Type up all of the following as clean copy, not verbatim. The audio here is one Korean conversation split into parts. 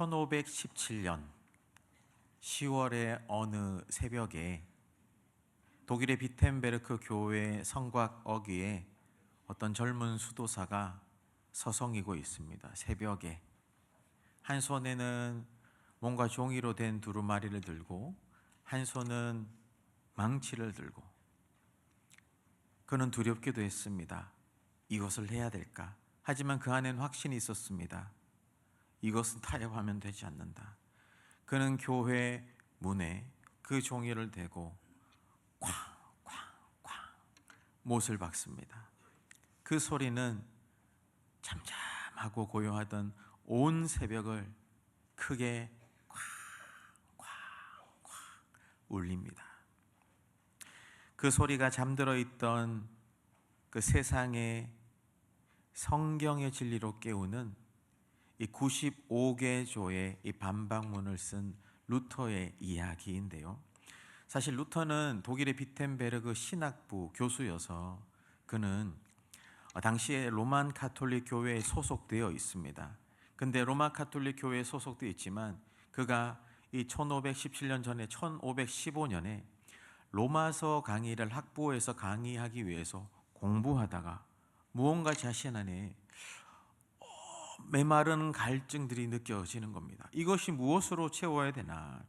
1517년 10월의 어느 새벽에 독일의 비텐베르크 교회 성곽 어귀에 어떤 젊은 수도사가 서성이고 있습니다. 새벽에 한 손에는 뭔가 종이로 된 두루마리를 들고 한 손은 망치를 들고, 그는 두렵기도 했습니다. 이것을 해야 될까? 하지만 그 안에는 확신이 있었습니다. 이것은 타협하면 되지 않는다. 그는 교회 문에 그 종이를 대고 쾅쾅쾅 못을 박습니다. 그 소리는 잠잠하고 고요하던 온 새벽을 크게 쾅쾅쾅 울립니다. 그 소리가 잠들어 있던 그 세상의 성경의 진리로 깨우는 이 95개조의 이 반박문을 쓴 루터의 이야기인데요. 사실 루터는 독일의 비텐베르크 신학부 교수여서 그는 당시에 로만 가톨릭 교회에 소속되어 있습니다. 근데 로마 가톨릭 교회에 소속되어 있지만 그가 이 1517년 전에 1515년에 로마서 강의를 학부에서 강의하기 위해서 공부하다가 무언가 자신 안에 메마른 갈증들이 느껴지는 겁니다. 이것이 무엇으로 채워야 되나?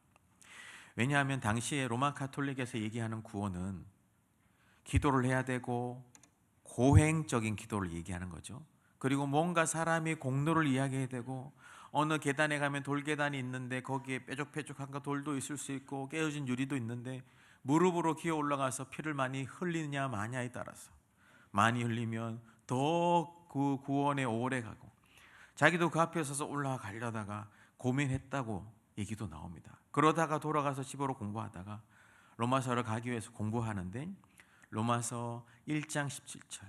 왜냐하면 당시에 로마 가톨릭에서 얘기하는 구원은 기도를 해야 되고 고행적인 기도를 얘기하는 거죠. 그리고 뭔가 사람이 공로를 이야기해야 되고, 어느 계단에 가면 돌계단이 있는데 거기에 뾰족뾰족한 거 돌도 있을 수 있고 깨어진 유리도 있는데 무릎으로 기어 올라가서 피를 많이 흘리느냐 마냐에 따라서 많이 흘리면 더 그 구원에 오래 가고, 자기도 그 앞에 서서 올라가려다가 고민했다고 얘기도 나옵니다. 그러다가 돌아가서 집으로 공부하다가 로마서를 가기 위해서 공부하는데 로마서 1장 17절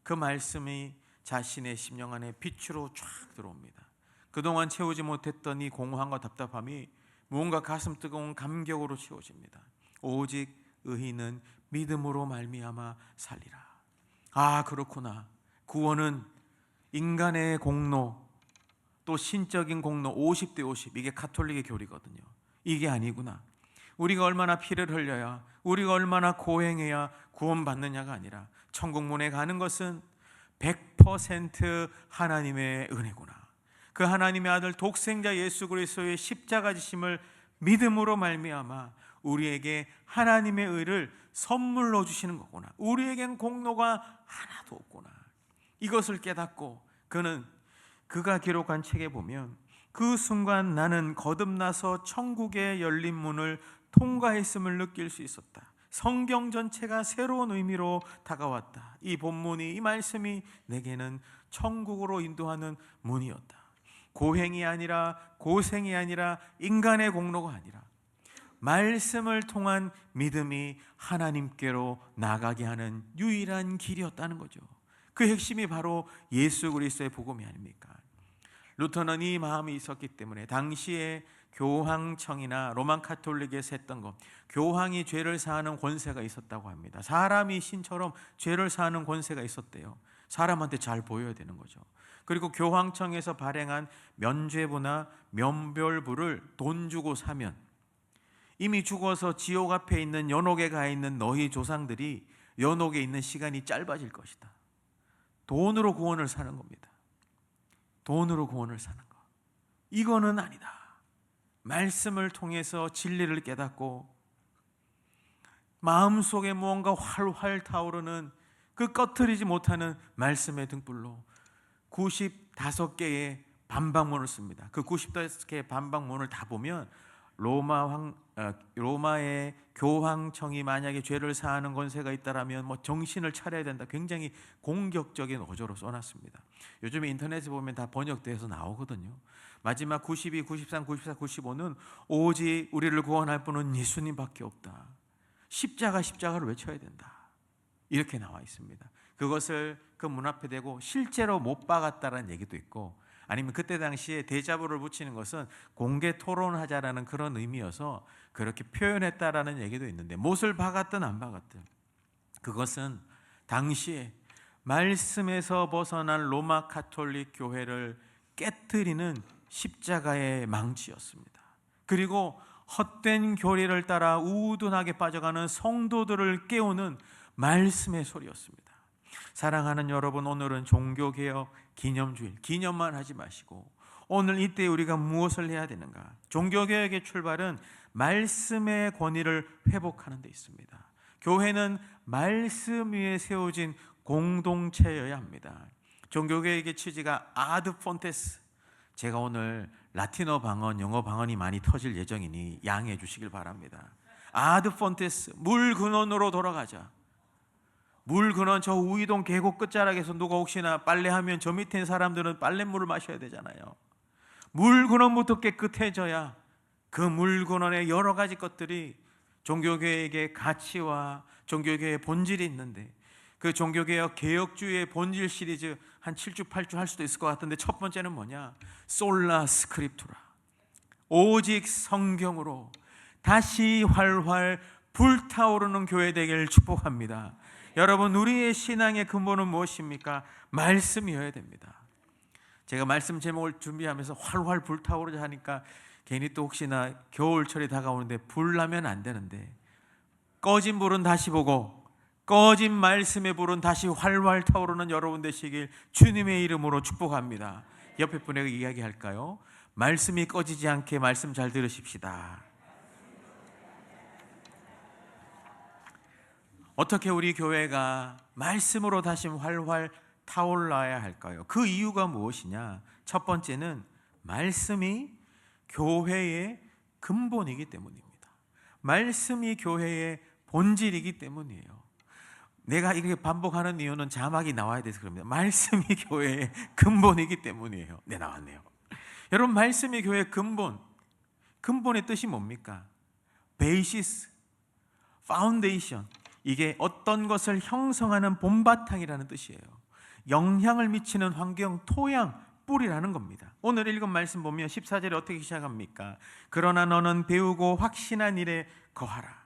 그 말씀이 자신의 심령 안에 빛으로 쫙 들어옵니다. 그동안 채우지 못했던 이 공허함과 답답함이 무언가 가슴 뜨거운 감격으로 채워집니다. 오직 의인은 믿음으로 말미암아 살리라. 아, 그렇구나. 구원은 인간의 공로, 또 신적인 공로 50대 50, 이게 가톨릭의 교리거든요. 이게 아니구나. 우리가 얼마나 피를 흘려야, 우리가 얼마나 고행해야 구원받느냐가 아니라 천국 문에 가는 것은 100% 하나님의 은혜구나. 그 하나님의 아들 독생자 예수 그리스도의 십자가 지심을 믿음으로 말미암아 우리에게 하나님의 의를 선물로 주시는 거구나. 우리에겐 공로가 하나도 없구나. 이것을 깨닫고 그가 기록한 책에 보면 그 순간 나는 거듭나서 천국의 열린 문을 통과했음을 느낄 수 있었다. 성경 전체가 새로운 의미로 다가왔다. 이 본문이, 이 말씀이 내게는 천국으로 인도하는 문이었다. 고행이 아니라 고생이 아니라 인간의 공로가 아니라 말씀을 통한 믿음이 하나님께로 나가게 하는 유일한 길이었다는 거죠. 그 핵심이 바로 예수 그리스도의 복음이 아닙니까? 루터는 이 마음이 있었기 때문에 당시에 교황청이나 로만 가톨릭에서 했던 것, 교황이 죄를 사하는 권세가 있었다고 합니다. 사람이 신처럼 죄를 사하는 권세가 있었대요. 사람한테 잘 보여야 되는 거죠. 그리고 교황청에서 발행한 면죄부나 면별부를 돈 주고 사면 이미 죽어서 지옥 앞에 있는 연옥에 가 있는 너희 조상들이 연옥에 있는 시간이 짧아질 것이다. 돈으로 구원을 사는 겁니다. 돈으로 구원을 사는 거. 이거는 아니다. 말씀을 통해서 진리를 깨닫고 마음속에 무언가 활활 타오르는 그 꺼트리지 못하는 말씀의 등불로 95개의 반박문을 씁니다. 그 95개의 반박문을 다 보면 로마의 교황청이 만약에 죄를 사하는 권세가 있다라면 정신을 차려야 된다. 굉장히 공격적인 어조로 써놨습니다. 요즘에 인터넷에 보면 다 번역돼서 나오거든요. 마지막 92, 93, 94, 95는 오직 우리를 구원할 분은 예수님밖에 없다. 십자가를 외쳐야 된다. 이렇게 나와 있습니다. 그것을 그 문 앞에 대고 실제로 못 박았다라는 얘기도 있고, 아니면 그때 당시에 대자보를 붙이는 것은 공개 토론하자라는 그런 의미여서 그렇게 표현했다라는 얘기도 있는데, 못을 박았든 안 박았든 그것은 당시에 말씀에서 벗어난 로마 가톨릭 교회를 깨트리는 십자가의 망치였습니다. 그리고 헛된 교리를 따라 우둔하게 빠져가는 성도들을 깨우는 말씀의 소리였습니다. 사랑하는 여러분, 오늘은 종교개혁 기념주일, 기념만 하지 마시고 오늘 이때 우리가 무엇을 해야 되는가? 종교개혁의 출발은 말씀의 권위를 회복하는 데 있습니다. 교회는 말씀 위에 세워진 공동체여야 합니다. 종교개혁의 취지가 아드 폰테스, 제가 오늘 라틴어 방언, 영어 방언이 많이 터질 예정이니 양해해 주시길 바랍니다. 아드 폰테스, 물 근원으로 돌아가자. 물 근원, 저 우이동 계곡 끝자락에서 누가 혹시나 빨래하면 저 밑에 있는 사람들은 빨랫물을 마셔야 되잖아요. 물 근원부터 깨끗해져야 그 물 근원의 여러 가지 것들이 종교개혁의 가치와 종교개혁의 본질이 있는데, 그 종교개혁 개혁주의의 본질 시리즈 한 7주 8주 할 수도 있을 것 같은데, 첫 번째는 뭐냐? 솔라 스크립투라, 오직 성경으로 다시 활활 불타오르는 교회 되기를 축복합니다. 여러분, 우리의 신앙의 근본은 무엇입니까? 말씀이어야 됩니다. 제가 말씀 제목을 준비하면서 활활 불타오르자 하니까 괜히 또 혹시나 겨울철이 다가오는데 불 나면 안 되는데, 꺼진 불은 다시 보고 꺼진 말씀의 불은 다시 활활 타오르는 여러분 되시길 주님의 이름으로 축복합니다. 옆에 분에게 이야기할까요? 말씀이 꺼지지 않게 말씀 잘 들으십시다. 어떻게 우리 교회가 말씀으로 다시 활활 타올라야 할까요? 그 이유가 무엇이냐? 첫 번째는 말씀이 교회의 근본이기 때문입니다. 말씀이 교회의 본질이기 때문이에요. 내가 이렇게 반복하는 이유는 자막이 나와야 돼서 그럽니다. 말씀이 교회의 근본이기 때문이에요. 네, 나왔네요. 여러분, 말씀이 교회의 근본, 근본의 뜻이 뭡니까? 베이시스, 파운데이션, 이게 어떤 것을 형성하는 본바탕이라는 뜻이에요. 영향을 미치는 환경, 토양, 뿌리라는 겁니다. 오늘 읽은 말씀 보면 14절에 어떻게 시작합니까? 그러나 너는 배우고 확신한 일에 거하라.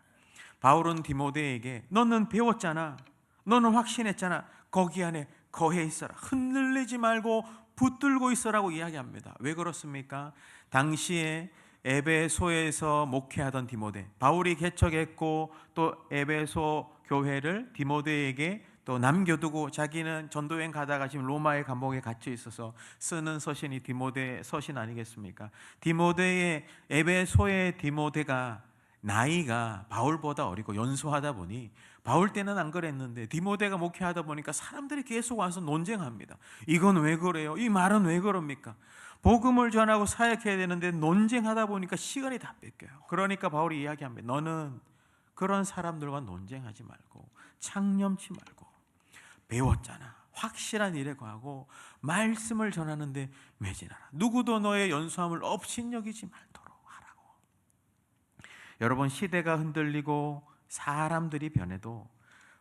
바울은 디모데에게 너는 배웠잖아, 너는 확신했잖아, 거기 안에 거해 있어라, 흔들리지 말고 붙들고 있어라고 이야기합니다. 왜 그렇습니까? 당시에 에베소에서 목회하던 디모데, 바울이 개척했고 또 에베소 교회를 디모데에게 또 남겨두고 자기는 전도여행 가다가 지금 로마의 감옥에 갇혀 있어서 쓰는 서신이 디모데 서신 아니겠습니까? 디모데의, 에베소의 디모데가 나이가 바울보다 어리고 연소하다 보니, 바울 때는 안 그랬는데 디모데가 목회하다 보니까 사람들이 계속 와서 논쟁합니다. 이건 왜 그래요? 이 말은 왜 그럽니까? 복음을 전하고 사역해야 되는데 논쟁하다 보니까 시간이 다 뺏겨요. 그러니까 바울이 이야기합니다. 너는 그런 사람들과 논쟁하지 말고 창념치 말고 배웠잖아, 확실한 일에 거하고 말씀을 전하는데 매진하라. 누구도 너의 연소함을 업신여기지 말도록 하라고. 여러분, 시대가 흔들리고 사람들이 변해도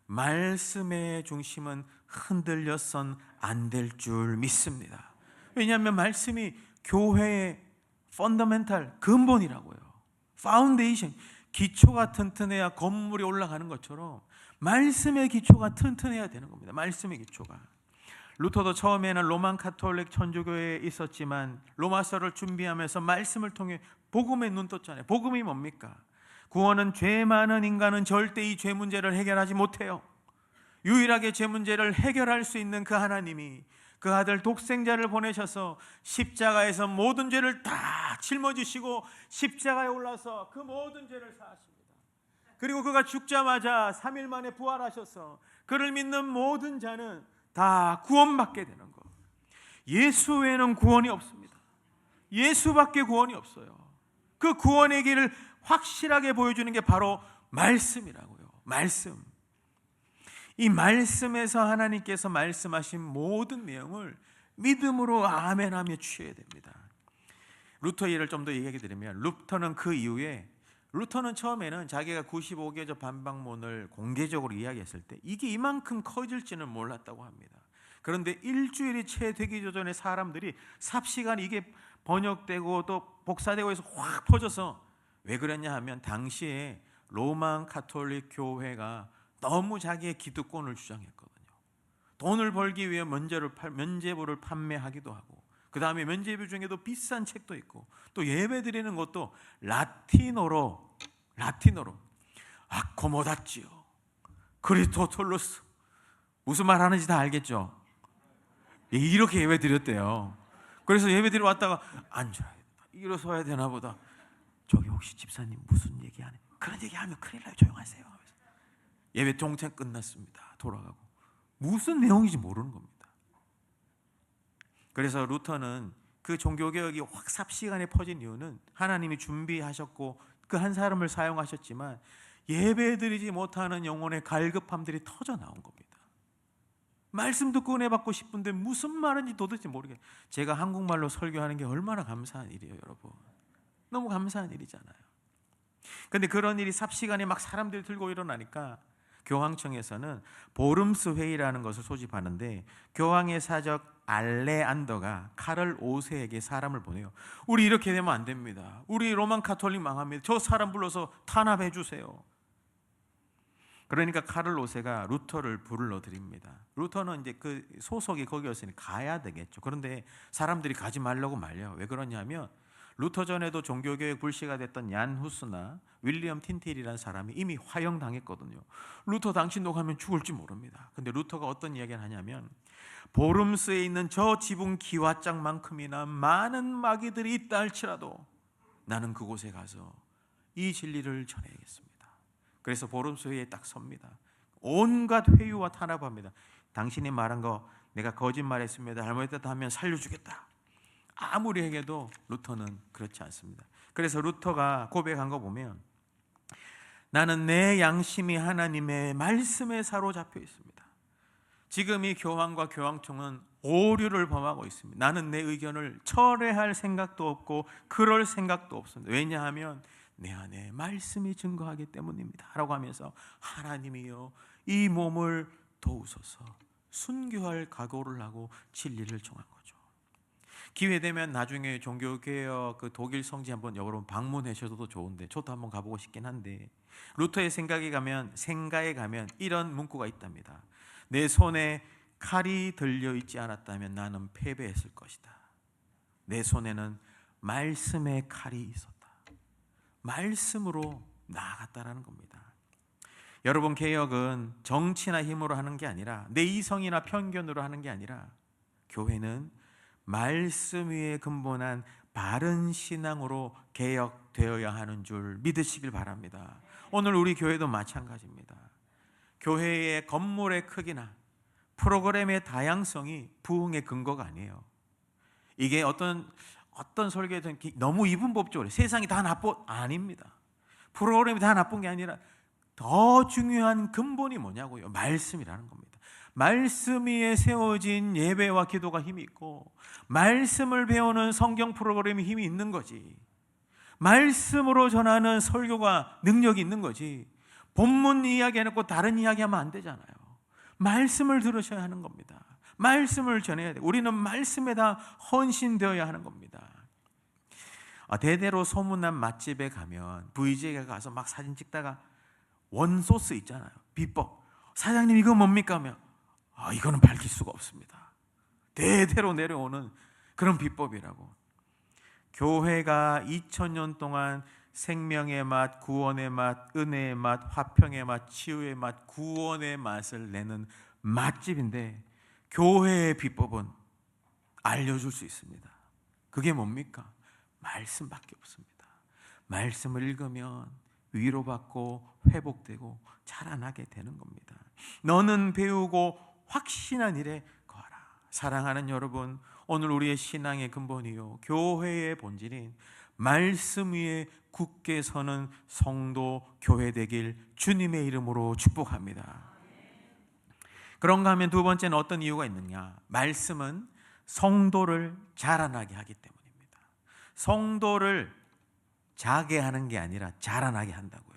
말씀의 중심은 흔들려선 안 될 줄 믿습니다. 왜냐하면 말씀이 교회의 펀더멘탈, 근본이라고요. 파운데이션, 기초가 튼튼해야 건물이 올라가는 것처럼 말씀의 기초가 튼튼해야 되는 겁니다. 말씀의 기초가. 루터도 처음에는 로만 카톨릭 천주교회에 있었지만 로마서를 준비하면서 말씀을 통해 복음에 눈 떴잖아요. 복음이 뭡니까? 구원은 죄 많은 인간은 절대 이 죄 문제를 해결하지 못해요. 유일하게 죄 문제를 해결할 수 있는 그 하나님이 그 아들 독생자를 보내셔서 십자가에서 모든 죄를 다 짊어지시고 십자가에 올라서 그 모든 죄를 사하십니다. 그리고 그가 죽자마자 3일 만에 부활하셔서 그를 믿는 모든 자는 다 구원받게 되는 것. 예수 외에는 구원이 없습니다. 예수밖에 구원이 없어요. 그 구원의 길을 확실하게 보여주는 게 바로 말씀이라고요. 말씀. 이 말씀에서 하나님께서 말씀하신 모든 내용을 믿음으로 아멘하며 취해야 됩니다. 루터 예를 좀 더 얘기해 드리면, 루터는 그 이후에, 루터는 처음에는 자기가 95개조 반박문을 공개적으로 이야기했을 때 이게 이만큼 커질지는 몰랐다고 합니다. 그런데 일주일이 채 되기 전에 사람들이 삽시간에 이게 번역되고 또 복사되고 해서 확 퍼져서, 왜 그랬냐 하면 당시에 로만 가톨릭 교회가 너무 자기의 기득권을 주장했거든요. 돈을 벌기 위해 면죄부를 판매하기도 하고, 그 다음에 면죄부 중에도 비싼 책도 있고 또 예배 드리는 것도 라틴어로 아코모다치오 크리스토톨로스 무슨 말 하는지 다 알겠죠? 이렇게 예배 드렸대요. 그래서 예배 드리러 왔다가 앉아야 돼. 일어서야 되나 보다. 저기 혹시 집사님 무슨 얘기하네? 그런 얘기하면 큰일 나요. 조용하세요. 예배 동창 끝났습니다. 돌아가고 무슨 내용인지 모르는 겁니다. 그래서 루터는 그 종교개혁이 확 삽시간에 퍼진 이유는 하나님이 준비하셨고 그 한 사람을 사용하셨지만 예배드리지 못하는 영혼의 갈급함들이 터져 나온 겁니다. 말씀 듣고 은혜 받고 싶은데 무슨 말인지 도대체 모르겠어요. 제가 한국말로 설교하는 게 얼마나 감사한 일이에요, 여러분. 너무 감사한 일이잖아요. 근데 그런 일이 삽시간에 막 사람들이 들고 일어나니까 교황청에서는 보름스 회의라는 것을 소집하는데 교황의 사적 알레안더가 카를 5세에게 사람을 보내요. 우리 이렇게 되면 안 됩니다. 우리 로만 가톨릭 망합니다. 저 사람 불러서 탄압해 주세요. 그러니까 카를 5세가 루터를 불러드립니다. 루터는 이제 그 소속이 거기였으니 가야 되겠죠. 그런데 사람들이 가지 말라고 말려요. 왜 그러냐면 루터 전에도 종교개혁 불씨가 됐던 얀 후스나 윌리엄 틴틸이라는 사람이 이미 화형당했거든요. 루터 당신도 가면 죽을지 모릅니다. 근데 루터가 어떤 이야기를 하냐면 보름스에 있는 저 지붕 기와장만큼이나 많은 마귀들이 있다 할지라도 나는 그곳에 가서 이 진리를 전해야겠습니다. 그래서 보름스 회의에 딱 섭니다. 온갖 회유와 탄압합니다. 당신이 말한 거 내가 거짓말했습니다. 잘못했다 하면 살려주겠다. 아무리 해도 루터는 그렇지 않습니다. 그래서 루터가 고백한 거 보면 나는 내 양심이 하나님의 말씀에 사로잡혀 있습니다. 지금 이 교황과 교황청은 오류를 범하고 있습니다. 나는 내 의견을 철회할 생각도 없고 그럴 생각도 없습니다. 왜냐하면 내 안에 말씀이 증거하기 때문입니다 라고 하면서 하나님이여 이 몸을 도우소서 순교할 각오를 하고 진리를 정한 거죠. 기회되면 나중에 종교개혁 그 독일 성지 한번 여러분 방문하셔도 좋은데 저도 한번 가보고 싶긴 한데 루터의 생가에 가면 이런 문구가 있답니다. 내 손에 칼이 들려있지 않았다면 나는 패배했을 것이다. 내 손에는 말씀의 칼이 있었다. 말씀으로 나아갔다라는 겁니다. 여러분 개혁은 정치나 힘으로 하는 게 아니라 내 이성이나 편견으로 하는 게 아니라 교회는 말씀 위에 근본한 바른 신앙으로 개혁되어야 하는 줄 믿으시길 바랍니다. 오늘 우리 교회도 마찬가지입니다. 교회의 건물의 크기나 프로그램의 다양성이 부흥의 근거가 아니에요. 이게 어떤 설교든 너무 이분법적으로 세상이 다 나쁜 아닙니다. 프로그램이 다 나쁜 게 아니라 더 중요한 근본이 뭐냐고요? 말씀이라는 겁니다. 말씀 위에 세워진 예배와 기도가 힘이 있고 말씀을 배우는 성경 프로그램이 힘이 있는 거지. 말씀으로 전하는 설교가 능력이 있는 거지. 본문 이야기 해놓고 다른 이야기 하면 안 되잖아요. 말씀을 들으셔야 하는 겁니다. 말씀을 전해야 돼. 우리는 말씀에 다 헌신되어야 하는 겁니다. 대대로 소문난 맛집에 가면 VJ가 가서 막 사진 찍다가 원소스 있잖아요. 비법. 사장님 이거 뭡니까? 하면 이거는 밝힐 수가 없습니다. 대대로 내려오는 그런 비법이라고. 교회가 2000년 동안 생명의 맛, 구원의 맛, 은혜의 맛, 화평의 맛, 치유의 맛, 구원의 맛을 내는 맛집인데 교회의 비법은 알려줄 수 있습니다. 그게 뭡니까? 말씀밖에 없습니다. 말씀을 읽으면 위로받고 회복되고 자라나게 되는 겁니다. 너는 배우고 확신한 일에 거하라. 사랑하는 여러분, 오늘 우리의 신앙의 근본이요 교회의 본질인 말씀 위에 굳게 서는 성도 교회 되길 주님의 이름으로 축복합니다. 그런가 하면 두 번째는 어떤 이유가 있느냐? 말씀은 성도를 자라나게 하기 때문입니다. 성도를 자게 하는 게 아니라 자라나게 한다고요.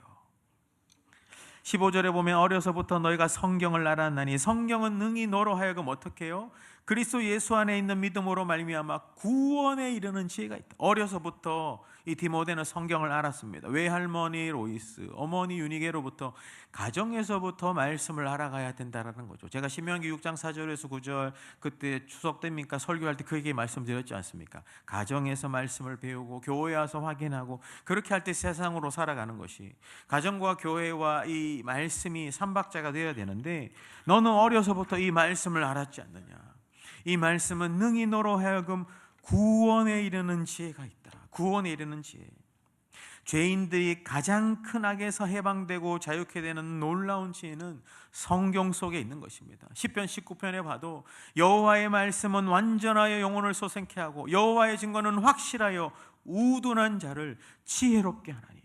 15절에 보면 어려서부터 너희가 성경을 알았나니 성경은 능히 너로 하여금 어떻게 해요? 그리스도 예수 안에 있는 믿음으로 말미암아 구원에 이르는 지혜가 있다. 어려서부터 이 디모데는 성경을 알았습니다. 외할머니 로이스, 어머니 유니게로부터 가정에서부터 말씀을 알아가야 된다라는 거죠. 제가 신명기 6장 4절에서 9절 그때 추석 때입니까? 설교할 때 그 얘기 말씀드렸지 않습니까? 가정에서 말씀을 배우고 교회 와서 확인하고 그렇게 할 때 세상으로 살아가는 것이, 가정과 교회와 이 말씀이 삼박자가 되어야 되는데 너는 어려서부터 이 말씀을 알았지 않느냐. 이 말씀은 능히 너로 하여금 구원에 이르는 지혜가 있다. 구원에 이르는 지혜. 죄인들이 가장 큰 악에서 해방되고 자유케 되는 놀라운 지혜는 성경 속에 있는 것입니다. 시편 19편에 봐도 여호와의 말씀은 완전하여 영혼을 솟생케 하고 여호와의 증거는 확실하여 우둔한 자를 지혜롭게 하나니.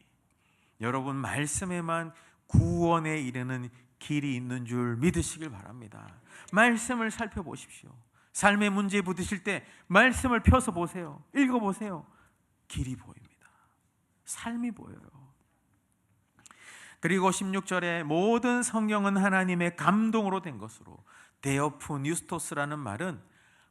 여러분, 말씀에만 구원에 이르는 길이 있는 줄 믿으시길 바랍니다. 말씀을 살펴보십시오. 삶의 문제에 부딪힐 때 말씀을 펴서 보세요. 읽어보세요. 길이 보입니다. 삶이 보여요. 그리고 16절에 모든 성경은 하나님의 감동으로 된 것으로, 데오프 뉴스토스라는 말은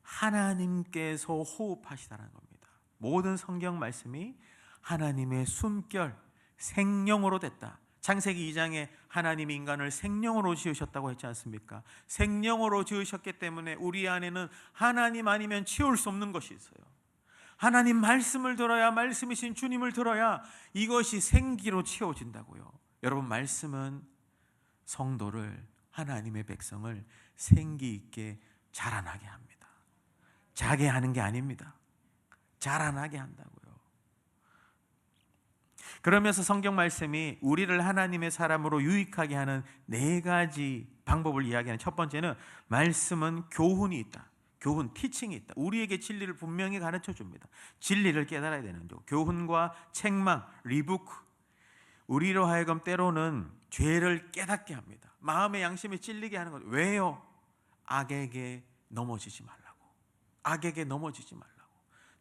하나님께서 호흡하시다는 겁니다. 모든 성경 말씀이 하나님의 숨결, 생령으로 됐다. 창세기 2장에 하나님이 인간을 생령으로 지으셨다고 했지 않습니까? 생령으로 지으셨기 때문에 우리 안에는 하나님 아니면 채울 수 없는 것이 있어요. 하나님 말씀을 들어야, 말씀이신 주님을 들어야 이것이 생기로 채워진다고요. 여러분, 말씀은 성도를, 하나님의 백성을 생기 있게 자라나게 합니다. 자게 하는 게 아닙니다. 자라나게 한다고요. 그러면서 성경 말씀이 우리를 하나님의 사람으로 유익하게 하는 4가지 방법을 이야기하는 첫 번째는, 말씀은 교훈이 있다. 교훈, 티칭이 있다. 우리에게 진리를 분명히 가르쳐 줍니다. 진리를 깨달아야 되는 거. 교훈과 책망, 리부크. 우리로 하여금 때로는 죄를 깨닫게 합니다. 마음의 양심이 찔리게 하는 거죠. 왜요? 악에게 넘어지지 말라고. 악에게 넘어지지 말라고.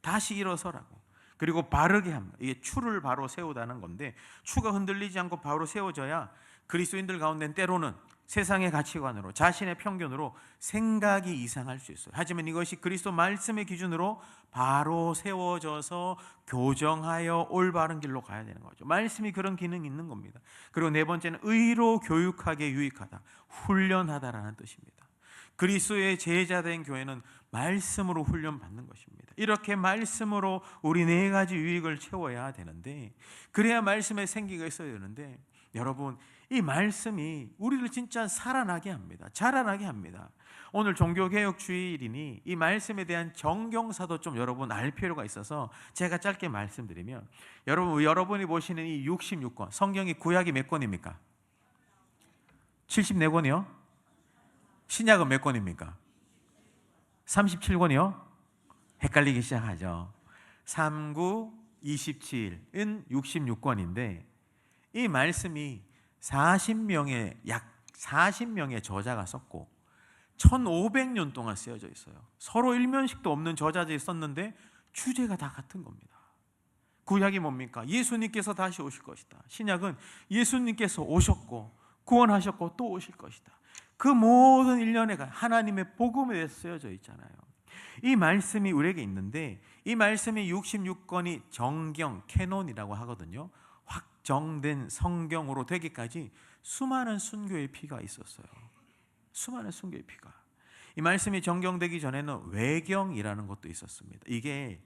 다시 일어서라고. 그리고 바르게 합니다. 이게 추를 바로 세우다는 건데, 추가 흔들리지 않고 바로 세워져야 그리스도인들 가운데는 때로는 세상의 가치관으로, 자신의 편견으로 생각이 이상할 수 있어요. 하지만 이것이 그리스도 말씀의 기준으로 바로 세워져서 교정하여 올바른 길로 가야 되는 거죠. 말씀이 그런 기능이 있는 겁니다. 그리고 4번째는 의로 교육하게 유익하다, 훈련하다라는 뜻입니다. 그리스도의 제자된 교회는 말씀으로 훈련받는 것입니다. 이렇게 말씀으로 우리 4가지 유익을 채워야 되는데, 그래야 말씀에 생기가 있어야 되는데, 여러분, 이 말씀이 우리를 진짜 살아나게 합니다. 자라나게 합니다. 오늘 종교개혁 주일이니 이 말씀에 대한 정경사도 좀 여러분 알 필요가 있어서 제가 짧게 말씀드리면, 여러분이 보시는 이 66권, 성경이 구약이 몇 권입니까? 74권이요? 신약은 몇 권입니까? 37권이요? 헷갈리기 시작하죠. 39, 27은 66권인데 이 말씀이 40명의 약 40명의 저자가 썼고 1500년 동안 쓰여져 있어요. 서로 일면식도 없는 저자들이 썼는데 주제가 다 같은 겁니다. 구약이 뭡니까? 예수님께서 다시 오실 것이다. 신약은 예수님께서 오셨고 구원하셨고 또 오실 것이다. 그 모든 일련의 하나님의 복음에 대해서 쓰여져 있잖아요. 이 말씀이 우리에게 있는데, 이 말씀이 66권이 정경, 캐논이라고 하거든요. 확정된 성경으로 되기까지 수많은 순교의 피가 있었어요. 수많은 순교의 피가. 이 말씀이 정경되기 전에는 외경이라는 것도 있었습니다. 이게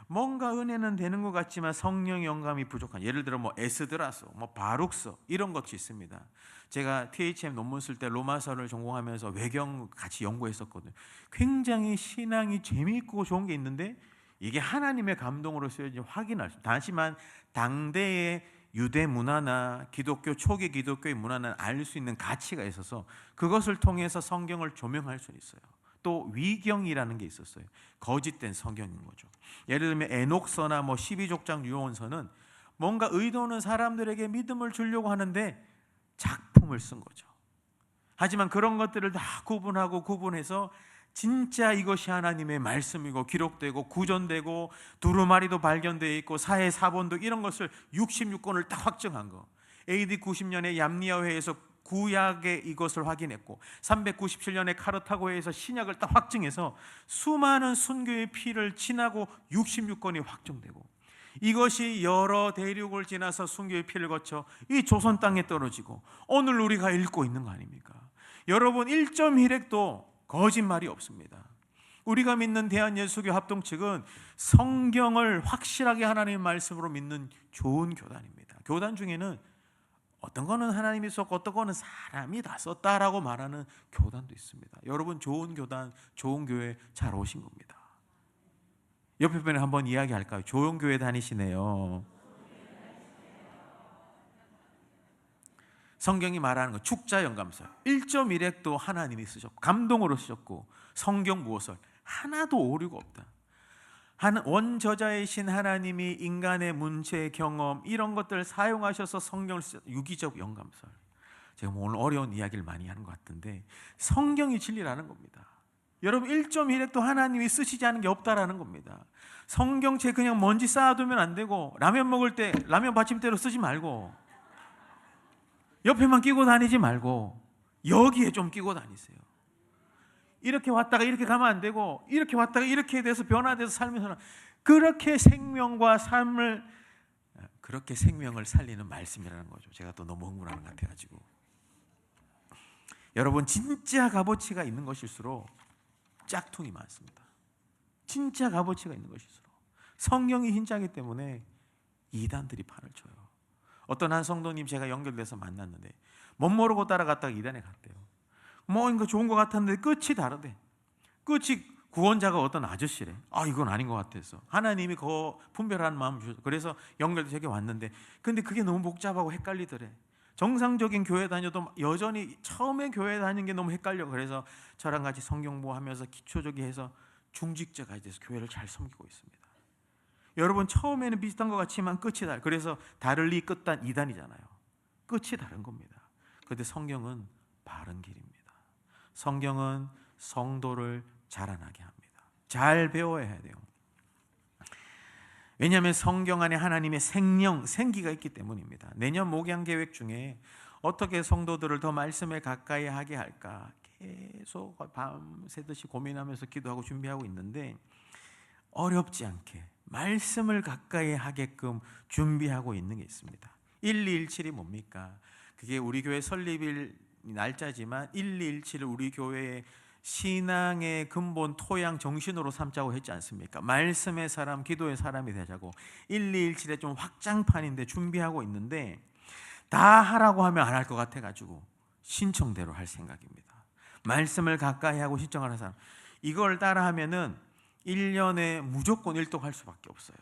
뭔가 은혜는 되는 것 같지만 성령의 영감이 부족한, 예를 들어 에스드라서, 바룩서 이런 것이 있습니다. 제가 THM 논문 쓸 때 로마서를 전공하면서 외경 같이 연구했었거든요. 굉장히 신앙이 재미있고 좋은 게 있는데 이게 하나님의 감동으로 쓰여진 확인할 수. 하지만 당대의 유대 문화나 기독교, 초기 기독교의 문화는 알 수 있는 가치가 있어서 그것을 통해서 성경을 조명할 수 있어요. 또 위경이라는 게 있었어요. 거짓된 성경인 거죠. 예를 들면 에녹서나 12족장 유언서는 뭔가 의도는 사람들에게 믿음을 주려고 하는데 작품을 쓴 거죠. 하지만 그런 것들을 다 구분해서 진짜 이것이 하나님의 말씀이고 기록되고 구전되고 두루마리도 발견되어 있고 사해 사본도 이런 것을 66권을 딱 확정한 거. AD 90년에 얌리아회에서 구약의 이것을 확인했고 397년에 카르타고에서 신약을 딱 확증해서 수많은 순교의 피를 지나고 66권이 확정되고 이것이 여러 대륙을 지나서 순교의 피를 거쳐 이 조선 땅에 떨어지고 오늘 우리가 읽고 있는 거 아닙니까? 여러분 1.1핵도 거짓말이 없습니다. 우리가 믿는 대한예수교 합동 측은 성경을 확실하게 하나님의 말씀으로 믿는 좋은 교단입니다. 교단 중에는 어떤 거는 하나님이 썼고 어떤 거는 사람이 다 썼다라고 말하는 교단도 있습니다. 여러분 좋은 교단, 좋은 교회 잘 오신 겁니다. 옆에 분에 한번 이야기할까요? 좋은 교회 다니시네요. 성경이 말하는 거 축자영감설 1.1핵도 하나님이 쓰셨고 감동으로 쓰셨고 성경 무엇을 하나도 오류가 없다. 원저자이신 하나님이 인간의 문체, 경험 이런 것들을 사용하셔서 성경을 유기적 영감설. 제가 오늘 어려운 이야기를 많이 하는 것 같은데 성경이 진리라는 겁니다. 여러분 1.1핵도 하나님이 쓰시지 않은 게 없다라는 겁니다. 성경책 그냥 먼지 쌓아두면 안 되고 라면 먹을 때 라면 받침대로 쓰지 말고 옆에만 끼고 다니지 말고 여기에 좀 끼고 다니세요. 이렇게 왔다가 이렇게 가면 안 되고 이렇게 왔다가 이렇게 돼서 변화돼서 살면서 그렇게 생명과 삶을 그렇게 생명을 살리는 말씀이라는 거죠. 제가 또 너무 흥분하는 것 같아가지고 여러분 진짜 값어치가 있는 것일수록 짝퉁이 많습니다. 진짜 값어치가 있는 것일수록 성경이 흰자기 때문에 이단들이 판을 쳐요. 어떤 한 성도님 제가 연결돼서 만났는데 못 모르고 따라갔다가 이단에 갔대요. 뭐 이거 좋은 것 같았는데 끝이 다르대. 끝이 구원자가 어떤 아저씨래. 아 이건 아닌 것 같아서 하나님이 그 분별하는 마음을 주셔서 그래서 연결돼서 저기 왔는데 근데 그게 너무 복잡하고 헷갈리더래. 정상적인 교회 다녀도 여전히 처음에 교회 다니는 게 너무 헷갈려. 그래서 저랑 같이 성경 공부하면서 기초적이 해서 중직자가 돼서 교회를 잘 섬기고 있습니다. 여러분 처음에는 비슷한 것 같지만 끝이 달라요. 그래서 다를리 끝단 이단이잖아요. 끝이 다른 겁니다. 그런데 성경은 바른 길입니다. 성경은 성도를 자라나게 합니다. 잘 배워야 해야 돼요. 왜냐하면 성경 안에 하나님의 생령, 생기가 있기 때문입니다. 내년 목양 계획 중에 어떻게 성도들을 더 말씀에 가까이 하게 할까 계속 밤새듯이 고민하면서 기도하고 준비하고 있는데 어렵지 않게 말씀을 가까이 하게끔 준비하고 있는 게 있습니다. 1217이 뭡니까? 그게 우리 교회 설립일 날짜지만 1217을 우리 교회의 신앙의 근본 토양 정신으로 삼자고 했지 않습니까? 말씀의 사람, 기도의 사람이 되자고 1217의 좀 확장판인데 준비하고 있는데 다 하라고 하면 안 할 것 같아가지고 신청대로 할 생각입니다. 말씀을 가까이 하고 신청하는 사람 이걸 따라하면은 1년에 무조건 일독할 수밖에 없어요.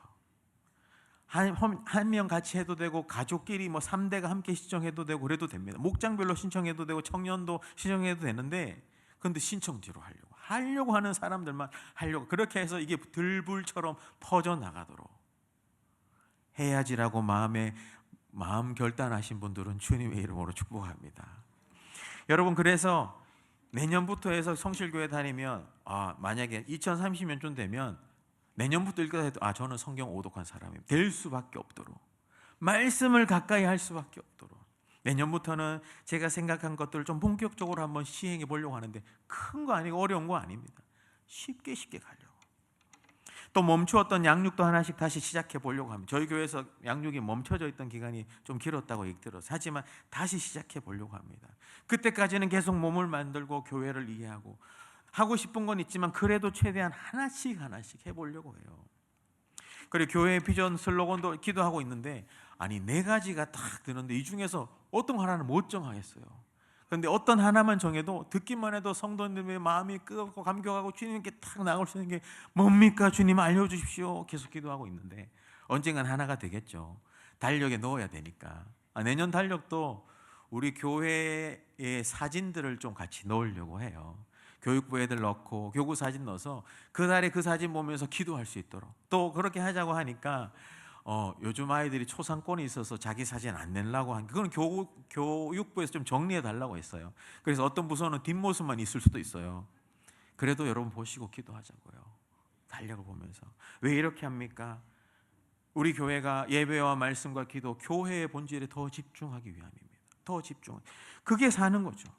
한 명 같이 해도 되고 가족끼리 뭐 3대가 함께 신청해도 되고 그래도 됩니다. 목장별로 신청해도 되고 청년도 신청해도 되는데 근데 신청 뒤로 하려고 하는 사람들만 하려고 그렇게 해서 이게 들불처럼 퍼져나가도록 해야지라고 마음 결단하신 분들은 주님의 이름으로 축복합니다. 여러분 그래서 내년부터 해서 성실교회 다니면 만약에 2030년쯤 되면 내년부터 읽다 해도 저는 성경 오독한 사람이에요. 될 수밖에 없도록 말씀을 가까이 할 수밖에 없도록 내년부터는 제가 생각한 것들을 좀 본격적으로 한번 시행해 보려고 하는데 큰 거 아니고 어려운 거 아닙니다. 쉽게 가려고. 또 멈추었던 양육도 하나씩 다시 시작해 보려고 합니다. 저희 교회에서 양육이 멈춰져 있던 기간이 좀 길었다고 얘기 들어서 하지만 다시 시작해 보려고 합니다. 그때까지는 계속 몸을 만들고 교회를 이해하고 하고 싶은 건 있지만 그래도 최대한 하나씩 해보려고 해요. 그리고 교회의 비전 슬로건도 기도하고 있는데 4가지가 딱 드는데 이 중에서 어떤 하나는 못 정하겠어요. 그런데 어떤 하나만 정해도 듣기만 해도 성도님의 마음이 끄고 감격하고 주님께 딱 나올 수 있는 게 뭡니까? 주님 알려주십시오. 계속 기도하고 있는데 언젠간 하나가 되겠죠. 달력에 넣어야 되니까. 내년 달력도 우리 교회의 사진들을 좀 같이 넣으려고 해요. 교육부 애들 넣고 교구 사진 넣어서 그날에 그 사진 보면서 기도할 수 있도록 또 그렇게 하자고 하니까 요즘 아이들이 초상권이 있어서 자기 사진 안 내려고 하니까 그건 교육부에서 좀 정리해 달라고 했어요. 그래서 어떤 부서는 뒷모습만 있을 수도 있어요. 그래도 여러분 보시고 기도하자고요. 달력을 보면서. 왜 이렇게 합니까? 우리 교회가 예배와 말씀과 기도, 교회의 본질에 더 집중하기 위함입니다. 더 집중. 그게 사는 거죠.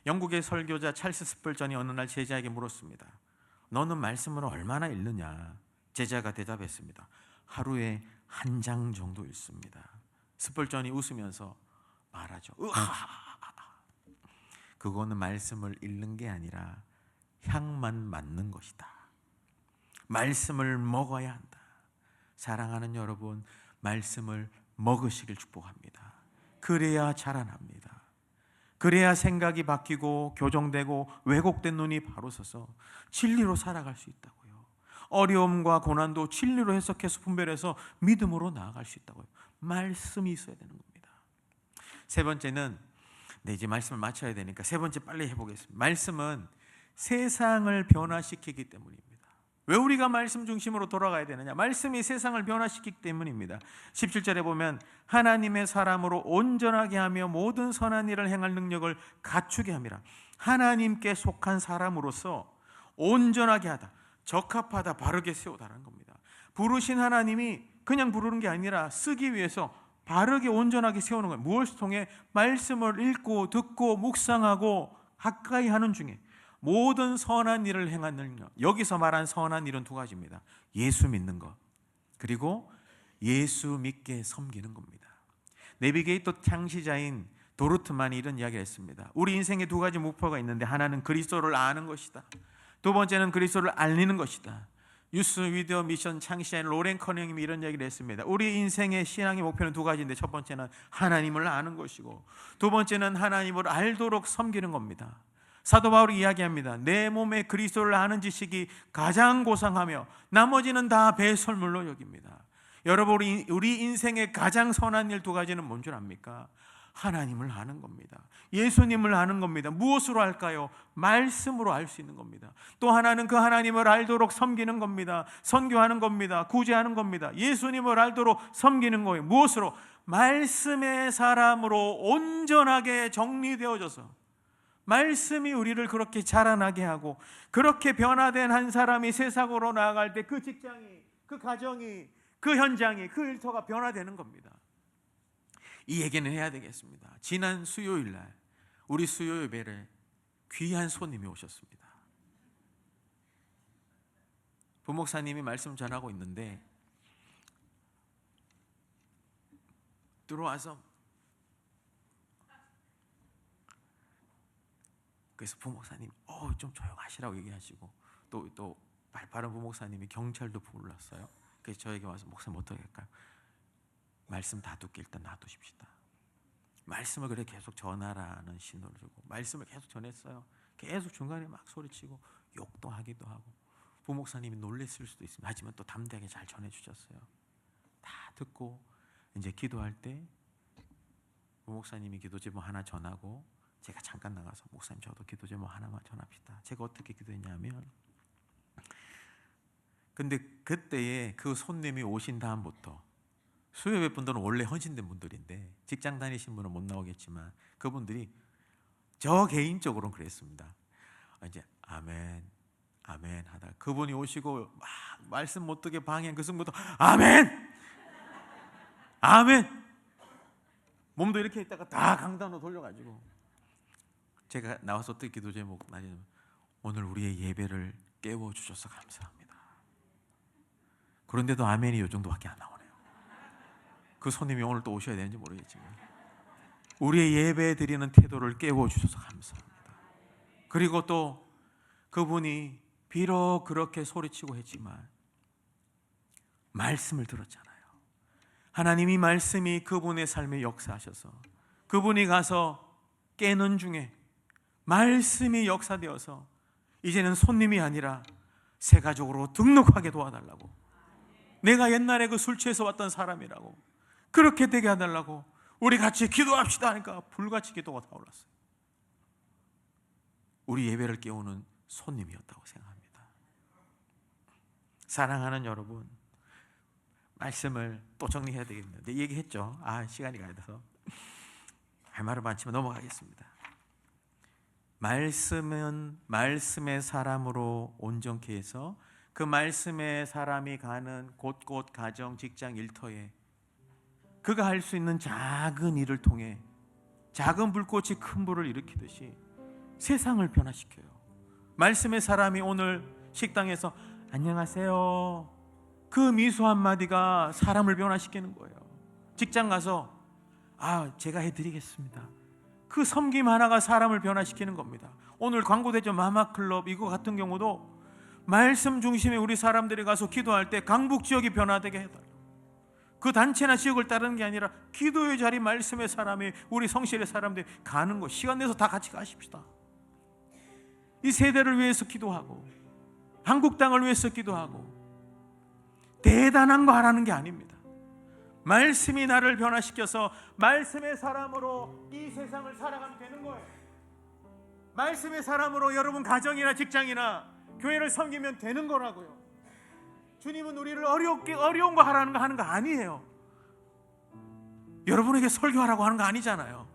영국의 설교자 찰스 스펄전이 어느 날 제자에게 물었습니다. 너는 말씀을 얼마나 읽느냐? 제자가 대답했습니다. 하루에 한 장 정도 읽습니다. 스펄전이 웃으면서 말하죠. 그거는 말씀을 읽는 게 아니라 향만 맡는 것이다. 말씀을 먹어야 한다. 사랑하는 여러분, 말씀을 먹으시길 축복합니다. 그래야 자라납니다. 그래야 생각이 바뀌고 교정되고 왜곡된 눈이 바로 서서 진리로 살아갈 수 있다고요. 어려움과 고난도 진리로 해석해서 분별해서 믿음으로 나아갈 수 있다고요. 말씀이 있어야 되는 겁니다. 세 번째는, 이제 말씀을 마쳐야 되니까 세 번째 빨리 해보겠습니다. 말씀은 세상을 변화시키기 때문입니다. 왜 우리가 말씀 중심으로 돌아가야 되느냐? 말씀이 세상을 변화시키기 때문입니다. 17절에 보면 하나님의 사람으로 온전하게 하며 모든 선한 일을 행할 능력을 갖추게 함이라. 하나님께 속한 사람으로서 온전하게 하다, 적합하다, 바르게 세우다라는 겁니다. 부르신 하나님이 그냥 부르는 게 아니라 쓰기 위해서 바르게 온전하게 세우는 거예요. 무엇을 통해? 말씀을 읽고 듣고 묵상하고 가까이 하는 중에 모든 선한 일을 행하는 능력. 여기서 말한 선한 일은 두 가지입니다. 예수 믿는 것, 그리고 예수 믿게 섬기는 겁니다. 내비게이터 창시자인 도르트만이 이런 이야기를 했습니다. 우리 인생에 두 가지 목표가 있는데, 하나는 그리스도를 아는 것이다. 두 번째는 그리스도를 알리는 것이다. 유스 위디어 미션 창시자인 로렌 커닝님이 이런 얘기를 했습니다. 우리 인생의 신앙의 목표는 두 가지인데, 첫 번째는 하나님을 아는 것이고, 두 번째는 하나님을 알도록 섬기는 겁니다. 사도 바울이 이야기합니다. 내 몸에 그리스도를 아는 지식이 가장 고상하며 나머지는 다 배설물로 여깁니다. 여러분, 우리 인생의 가장 선한 일 두 가지는 뭔 줄 압니까? 하나님을 아는 겁니다. 예수님을 아는 겁니다. 무엇으로 알까요? 말씀으로 알 수 있는 겁니다. 또 하나는 그 하나님을 알도록 섬기는 겁니다. 선교하는 겁니다. 구제하는 겁니다. 예수님을 알도록 섬기는 거예요. 무엇으로? 말씀의 사람으로 온전하게 정리되어져서 말씀이 우리를 그렇게 자라나게 하고, 그렇게 변화된 한 사람이 세상으로 나아갈 때 그 직장이, 그 가정이, 그 현장이, 그 일터가 변화되는 겁니다. 이 얘기는 해야 되겠습니다. 지난 수요일 날 우리 수요 예배에 귀한 손님이 오셨습니다. 부목사님이 말씀 전하고 있는데 들어와서, 그래서 부목사님 좀 조용하시라고 얘기하시고, 또 발빠른 부목사님이 경찰도 불렀어요. 그래서 저에게 와서, 목사님 어떻게 할까요? 말씀 다 듣게 일단 놔두십시다. 말씀을 그래 계속 전하라는 신호를 주고 말씀을 계속 전했어요. 계속 중간에 막 소리치고 욕도 하기도 하고, 부목사님이 놀랬을 수도 있습니다. 하지만 또 담대하게 잘 전해주셨어요. 다 듣고 이제 기도할 때 부목사님이 기도 제목 하나 전하고 제가 잠깐 나가서, 목사님 저도 기도 제목 하나만 전합시다. 제가 어떻게 기도했냐면, 근데 그때에 그 손님이 오신 다음부터 수요예배 분들은 원래 헌신된 분들인데, 직장 다니신 분은 못 나오겠지만 그분들이 저 개인적으로는 그랬습니다. 이제 아멘 아멘 하다 그분이 오시고 막 말씀 못 듣게 방해한 그 순간부터 아멘 아멘, 몸도 이렇게 있다가 다 강단으로 돌려가지고, 제가 나와서 또 기도 제목, 오늘 우리의 예배를 깨워주셔서 감사합니다. 그런데도 아멘이 이 정도밖에 안 나오네요. 그 손님이 오늘 또 오셔야 되는지 모르겠지만 우리의 예배 드리는 태도를 깨워주셔서 감사합니다. 그리고 또 그분이 비록 그렇게 소리치고 했지만 말씀을 들었잖아요. 하나님이 말씀이 그분의 삶에 역사하셔서 그분이 가서 깨는 중에 말씀이 역사되어서 이제는 손님이 아니라 새 가족으로 등록하게 도와달라고, 내가 옛날에 그 술 취해서 왔던 사람이라고 그렇게 되게 해달라고 우리 같이 기도합시다 하니까 불같이 기도가 타올랐어요. 우리 예배를 깨우는 손님이었다고 생각합니다. 사랑하는 여러분, 말씀을 또 정리해야 되겠는데 얘기했죠. 시간이 가야 돼서 할 말은 많지만 넘어가겠습니다. 말씀은 말씀의 사람으로 온전케 해서 그 말씀의 사람이 가는 곳곳 가정, 직장, 일터에 그가 할 수 있는 작은 일을 통해 작은 불꽃이 큰 불을 일으키듯이 세상을 변화시켜요. 말씀의 사람이 오늘 식당에서 안녕하세요, 그 미소 한마디가 사람을 변화시키는 거예요. 직장 가서 제가 해드리겠습니다, 그 섬김 하나가 사람을 변화시키는 겁니다. 오늘 광고대전 마마클럽 이거 같은 경우도 말씀 중심에 우리 사람들이 가서 기도할 때 강북 지역이 변화되게 해달라고. 그 단체나 지역을 따르는 게 아니라 기도의 자리, 말씀의 사람이, 우리 성실의 사람들이 가는 거, 시간 내서 다 같이 가십시다. 이 세대를 위해서 기도하고 한국 땅을 위해서 기도하고 대단한 거 하라는 게 아닙니다. 말씀이 나를 변화시켜서 말씀의 사람으로 이 세상을 살아가면 되는 거예요. 말씀의 사람으로 여러분 가정이나 직장이나 교회를 섬기면 되는 거라고요. 주님은 우리를 어려운 거 하라는 거 하는 거 아니에요. 여러분에게 설교하라고 하는 거 아니잖아요.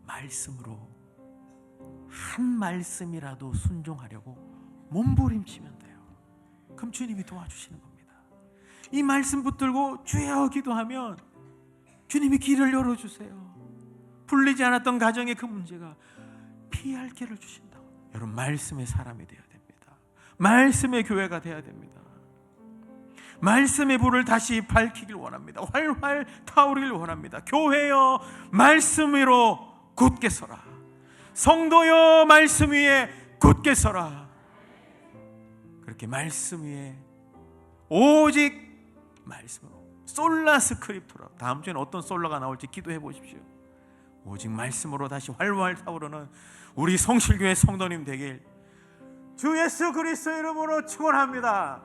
말씀으로 한 말씀이라도 순종하려고 몸부림치면 돼요. 그럼 주님이 도와주시는 겁니다. 이 말씀 붙들고 주여 기도하면 주님이 길을 열어주세요. 풀리지 않았던 가정의 그 문제가 피할 길을 주신다고. 여러분, 말씀의 사람이 되어야 됩니다. 말씀의 교회가 되어야 됩니다. 말씀의 불을 다시 밝히길 원합니다. 활활 타오르길 원합니다. 교회여 말씀 위로 굳게 서라. 성도여 말씀 위에 굳게 서라. 그렇게 말씀 위에 오직 말씀으로, 솔라 스크립토라. 다음 주에는 어떤 솔라가 나올지 기도해 보십시오. 오직 말씀으로 다시 활활 타오르는 우리 성실교회 성도님 되길 주 예수 그리스도 이름으로 축원합니다.